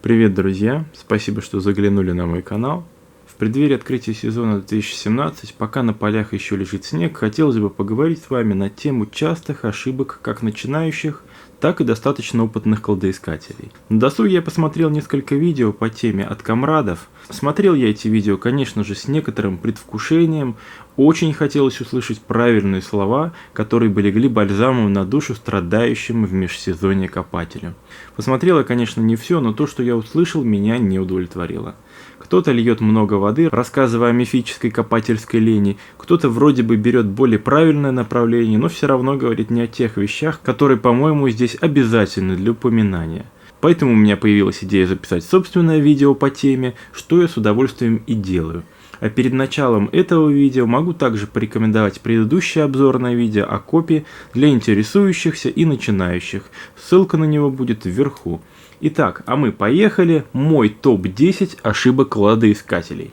Привет, друзья! Спасибо, что заглянули на мой канал. В преддверии открытия сезона 2017, пока на полях еще лежит снег, хотелось бы поговорить с вами на тему частых ошибок как начинающих, так и достаточно опытных кладоискателей. На досуге я посмотрел несколько видео по теме от комрадов. Смотрел я эти видео, конечно же, с некоторым предвкушением. Очень хотелось услышать правильные слова, которые бы легли бальзамом на душу страдающему в межсезонье копателю. Посмотрел я, конечно, не все, но то, что я услышал, меня не удовлетворило. Кто-то льет много воды, рассказывая о мифической копательской лени, кто-то вроде бы берет более правильное направление, но все равно говорит не о тех вещах, которые, по-моему, здесь обязательны для упоминания. Поэтому у меня появилась идея записать собственное видео по теме, что я с удовольствием и делаю. А перед началом этого видео могу также порекомендовать предыдущее обзорное видео о копе для интересующихся и начинающих. Ссылка на него будет вверху. Итак, а мы поехали. Мой топ-10 ошибок кладоискателей.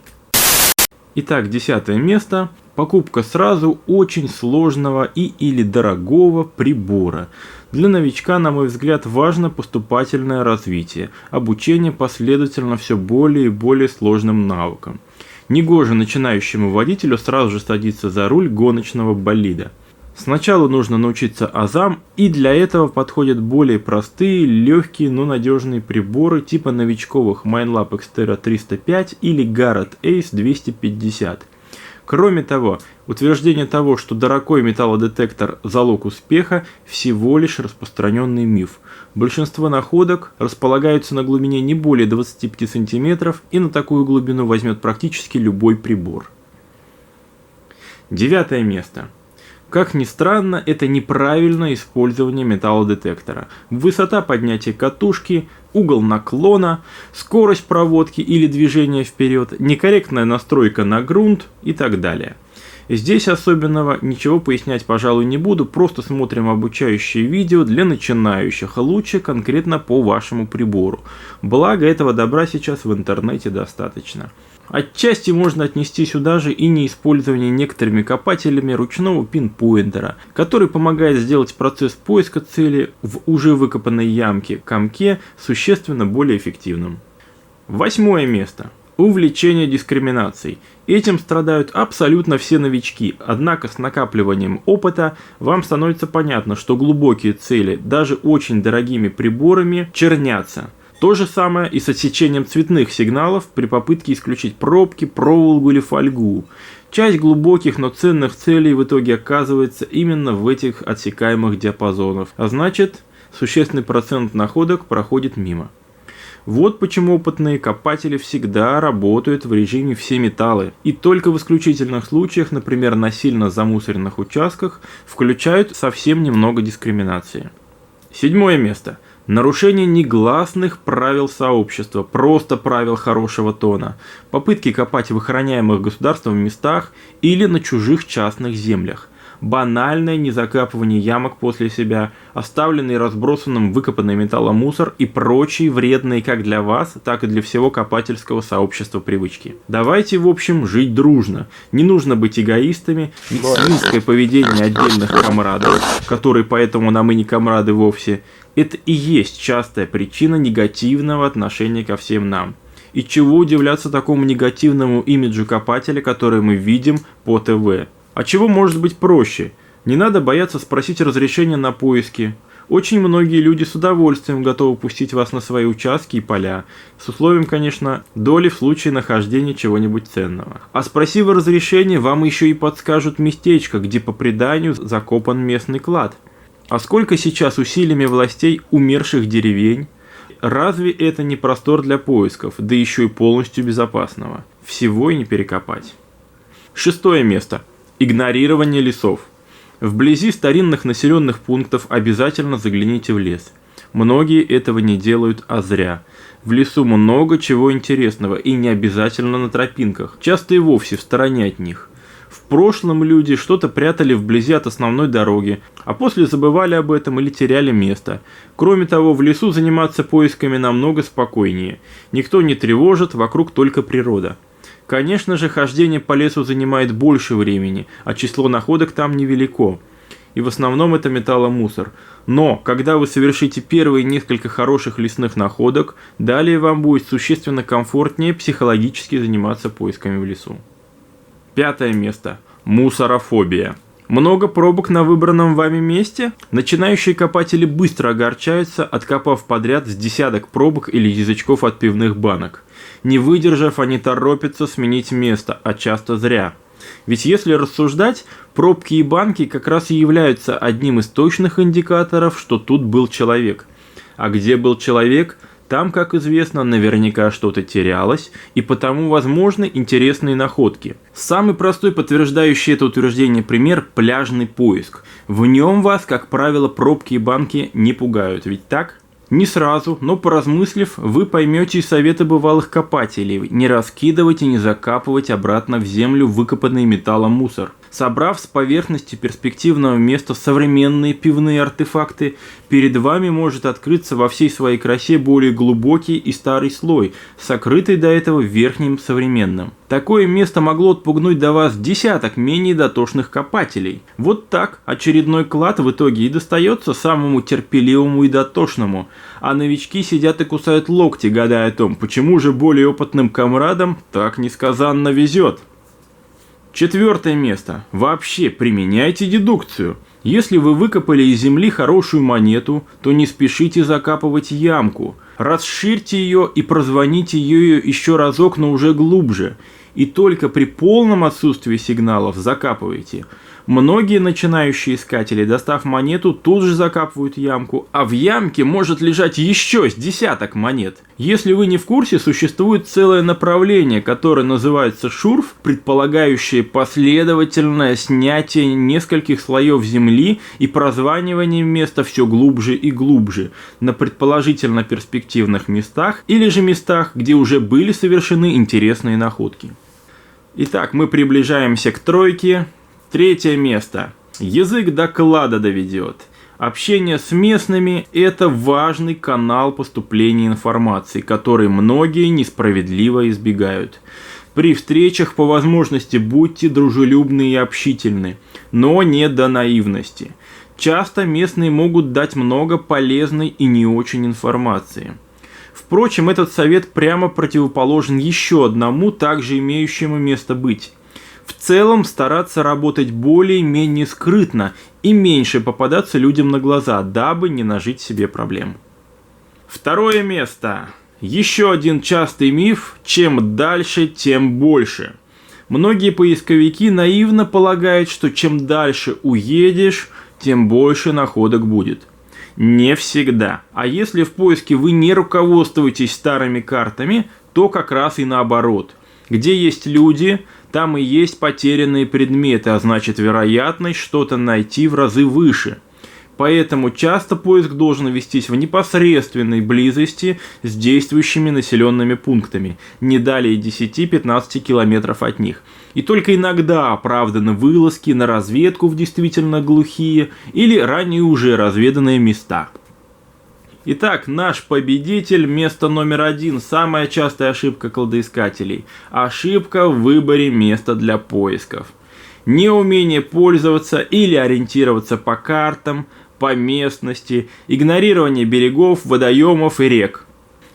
Итак, 10 место. Покупка сразу очень сложного или дорогого прибора. Для новичка, на мой взгляд, важно поступательное развитие, обучение последовательно все более и более сложным навыкам. Негоже начинающему водителю сразу же садиться за руль гоночного болида. Сначала нужно научиться азам, и для этого подходят более простые, легкие, но надежные приборы типа новичковых Minelab Xterra 305 или Garrett Ace 250. Кроме того, утверждение того, что дорогой металлодетектор – залог успеха, всего лишь распространенный миф. Большинство находок располагаются на глубине не более 25 см, и на такую глубину возьмет практически любой прибор. 9 место. Как ни странно, это неправильное использование металлодетектора. Высота поднятия катушки, угол наклона, скорость проводки или движения вперед, некорректная настройка на грунт и так далее. Здесь особенного ничего пояснять, пожалуй, не буду, просто смотрим обучающие видео для начинающих, лучше конкретно по вашему прибору. Благо этого добра сейчас в интернете достаточно. Отчасти можно отнести сюда же и неиспользование некоторыми копателями ручного пинпоинтера, который помогает сделать процесс поиска цели в уже выкопанной ямке, комке существенно более эффективным. 8 место. Увлечение дискриминацией. Этим страдают абсолютно все новички, однако с накапливанием опыта вам становится понятно, что глубокие цели даже очень дорогими приборами чернятся. То же самое и с отсечением цветных сигналов при попытке исключить пробки, проволоку или фольгу. Часть глубоких, но ценных целей в итоге оказывается именно в этих отсекаемых диапазонах, а значит, существенный процент находок проходит мимо. Вот почему опытные копатели всегда работают в режиме все металлы, и только в исключительных случаях, например, на сильно замусоренных участках, включают совсем немного дискриминации. 7 место. Нарушение негласных правил сообщества, просто правил хорошего тона. Попытки копать в охраняемых государством местах или на чужих частных землях. Банальное незакапывание ямок после себя, оставленный разбросанным выкопанный металломусор и прочие вредные как для вас, так и для всего копательского сообщества привычки. Давайте, в общем, жить дружно. Не нужно быть эгоистами, ведь свинское поведение отдельных комрадов, которые поэтому нам и не комрады вовсе, это и есть частая причина негативного отношения ко всем нам. И чего удивляться такому негативному имиджу копателя, который мы видим по ТВ. А чего может быть проще? Не надо бояться спросить разрешения на поиски. Очень многие люди с удовольствием готовы пустить вас на свои участки и поля, с условием, конечно, доли в случае нахождения чего-нибудь ценного. А спросив разрешения, вам еще и подскажут местечко, где по преданию закопан местный клад. А сколько сейчас усилиями властей умерших деревень? Разве это не простор для поисков, да еще и полностью безопасного? Всего и не перекопать. 6 место. Игнорирование лесов. Вблизи старинных населенных пунктов обязательно загляните в лес. Многие этого не делают, а зря. В лесу много чего интересного и не обязательно на тропинках, часто и вовсе в стороне от них. В прошлом люди что-то прятали вблизи от основной дороги, а после забывали об этом или теряли место. Кроме того, в лесу заниматься поисками намного спокойнее. Никто не тревожит, вокруг только природа. Конечно же, хождение по лесу занимает больше времени, а число находок там невелико. И в основном это металломусор. Но, когда вы совершите первые несколько хороших лесных находок, далее вам будет существенно комфортнее психологически заниматься поисками в лесу. 5 место. Мусорофобия. Много пробок на выбранном вами месте? Начинающие копатели быстро огорчаются, откопав подряд с десяток пробок или язычков от пивных банок. Не выдержав, они торопятся сменить место, а часто зря. Ведь если рассуждать, пробки и банки как раз и являются одним из точных индикаторов, что тут был человек. А где был человек, там, как известно, наверняка что-то терялось, и потому возможны интересные находки. Самый простой подтверждающий это утверждение пример – пляжный поиск. В нем вас, как правило, пробки и банки не пугают, ведь так? Не сразу, но поразмыслив, вы поймете и советы бывалых копателей: не раскидывать и не закапывать обратно в землю выкопанный металлом мусор. Собрав с поверхности перспективного места современные пивные артефакты, перед вами может открыться во всей своей красе более глубокий и старый слой, сокрытый до этого верхним современным. Такое место могло отпугнуть до вас десяток менее дотошных копателей. Вот так очередной клад в итоге и достается самому терпеливому и дотошному, а новички сидят и кусают локти, гадая о том, почему же более опытным комрадам так несказанно везет. 4 место. Вообще применяйте дедукцию. Если вы выкопали из земли хорошую монету, то не спешите закапывать ямку. Расширьте ее и прозвоните ее еще разок, но уже глубже. И только при полном отсутствии сигналов закапывайте. Многие начинающие искатели, достав монету, тут же закапывают ямку, а в ямке может лежать еще с десяток монет. Если вы не в курсе, существует целое направление, которое называется шурф, предполагающее последовательное снятие нескольких слоев земли и прозванивание места все глубже и глубже, на предположительно перспективных местах или же местах, где уже были совершены интересные находки. Итак, мы приближаемся к тройке. 3 место. Язык до клада доведет. Общение с местными – это важный канал поступления информации, который многие несправедливо избегают. При встречах по возможности будьте дружелюбны и общительны, но не до наивности. Часто местные могут дать много полезной и не очень информации. Впрочем, этот совет прямо противоположен еще одному, также имеющему место быть. В целом стараться работать более-менее скрытно и меньше попадаться людям на глаза, дабы не нажить себе проблем. 2 место. Еще один частый миф: чем дальше, тем больше. Многие поисковики наивно полагают, что чем дальше уедешь, тем больше находок будет. Не всегда. А если в поиске вы не руководствуетесь старыми картами, то как раз и наоборот. Где есть люди, там и есть потерянные предметы, а значит вероятность что-то найти в разы выше. Поэтому часто поиск должен вестись в непосредственной близости с действующими населенными пунктами, не далее 10-15 километров от них. И только иногда оправданы вылазки на разведку в действительно глухие или ранее уже разведанные места. Итак, наш победитель, место номер 1, самая частая ошибка кладоискателей. Ошибка в выборе места для поисков. Неумение пользоваться или ориентироваться по картам, по местности, игнорирование берегов, водоемов и рек.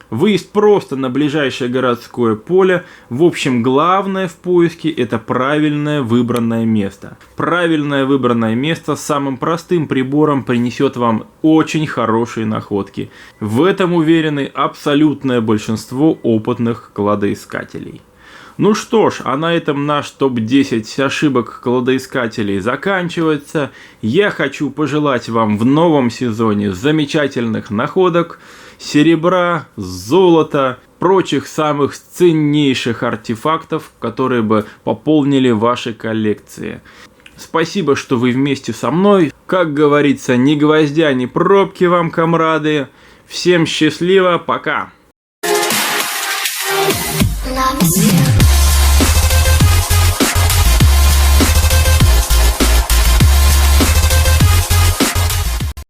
Выезд просто на ближайшее городское поле. В общем, главное в поиске – это правильное выбранное место. Правильное выбранное место с самым простым прибором принесет вам очень хорошие находки. В этом уверены абсолютное большинство опытных кладоискателей. Ну что ж, а на этом наш топ-10 ошибок кладоискателей заканчивается. Я хочу пожелать вам в новом сезоне замечательных находок, серебра, золота, прочих самых ценнейших артефактов, которые бы пополнили ваши коллекции. Спасибо, что вы вместе со мной. Как говорится, ни гвоздя, ни пробки вам, комрады. Всем счастливо, пока!